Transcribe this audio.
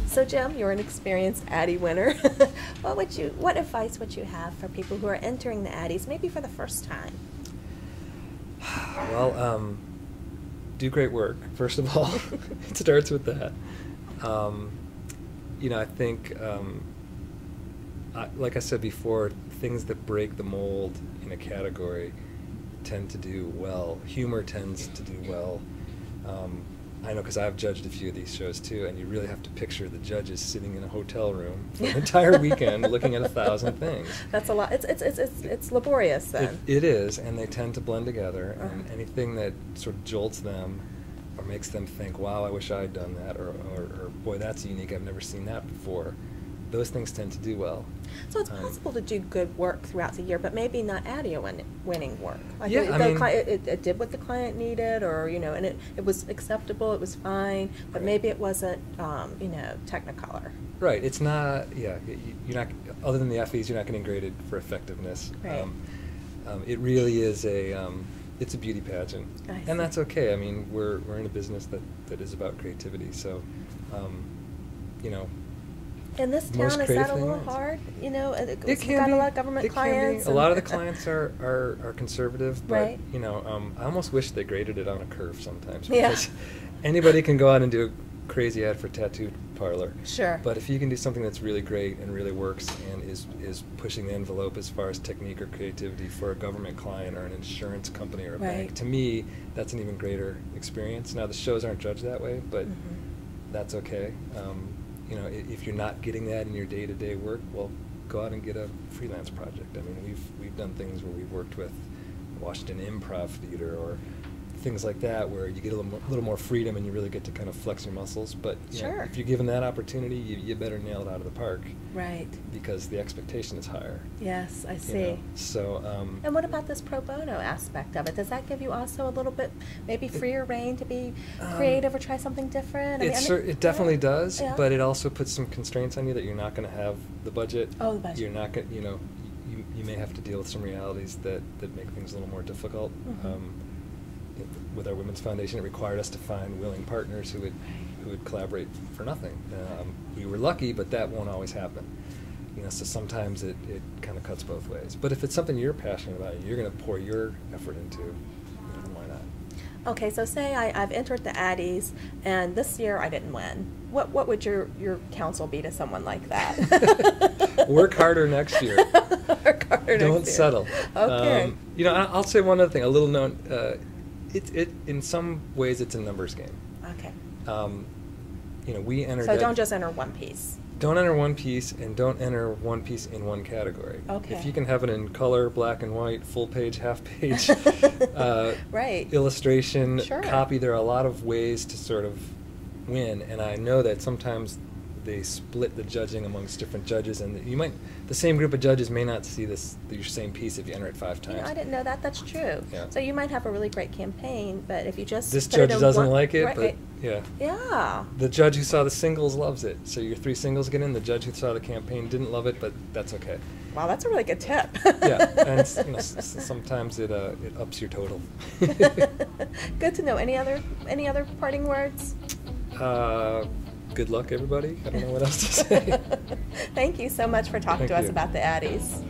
So Jim, you're an experienced ADDY winner. What advice would you have for people who are entering the ADDYs, maybe for the first time? Well, do great work, first of all. It starts with that. I think, like I said before, things that break the mold in a category tend to do well. Humor tends to do well. I know because I've judged a few of these shows too, and you really have to picture the judges sitting in a hotel room for an entire weekend looking at 1,000 things. That's a lot. It's laborious then. It is, and they tend to blend together. And anything that sort of jolts them or makes them think, "Wow, I wish I'd done that," or "Boy, that's unique. I've never seen that before." Those things tend to do well. So it's possible to do good work throughout the year, but maybe not ADDY winning work. Like yeah, it did what the client needed, or and it was acceptable, it was fine, but maybe it wasn't, Technicolor. Right. It's not. Yeah. You're not. Other than the Effies, you're not getting graded for effectiveness. Right. It really is it's a beauty pageant, and that's okay. I mean, we're in a business that is about creativity. So, In this town, is that a little hard? It can got be. A lot of government clients. A lot of the clients are conservative, but right. I almost wish they graded it on a curve sometimes, because anybody can go out and do a crazy ad for a tattoo parlor. Sure. But if you can do something that's really great and really works and is pushing the envelope as far as technique or creativity for a government client or an insurance company or a bank, to me, that's an even greater experience. Now, the shows aren't judged that way, but that's okay. If you're not getting that in your day-to-day work, well, go out and get a freelance project. I mean, we've done things where we've worked with Washington Improv Theater or things like that, where you get a little more freedom and you really get to kind of flex your muscles. But if you're given that opportunity, you better nail it out of the park. Right. Because the expectation is higher. Yes, I see. So. And what about this pro bono aspect of it? Does that give you also a little bit, maybe freer reign to be creative or try something different? It definitely does, but it also puts some constraints on you that you're not going to have the budget. Oh, the budget. You're not going. You may have to deal with some realities that make things a little more difficult. With our Women's Foundation, it required us to find willing partners who would collaborate for nothing. We were lucky, but that won't always happen. So sometimes it kind of cuts both ways. But if it's something you're passionate about, you're going to pour your effort into, why not? Okay, so say I've entered the ADDYs, and this year I didn't win. What would your counsel be to someone like that? Work harder next year. Work harder Don't next year. settle. Okay. I'll say one other thing, a little known. It in some ways it's a numbers game. Okay. We enter. So don't just enter one piece. Don't enter one piece, and don't enter one piece in one category. Okay. If you can have it in color, black and white, full page, half page, right. illustration, Sure. copy, there are a lot of ways to sort of win, and I know that sometimes they split the judging amongst different judges, and the same group of judges may not see your same piece if you enter it 5 times. I didn't know that. That's true. Yeah. So you might have a really great campaign, but if you just this put judge it in doesn't one, like it, right, but yeah. Yeah. The judge who saw the singles loves it. So your 3 singles get in. The judge who saw the campaign didn't love it, but that's okay. Wow, that's a really good tip. Yeah, and sometimes it ups your total. Good to know. Any other parting words? Good luck, everybody. I don't know what else to say. Thank you so much for talking Thank to us you. about the ADDYs.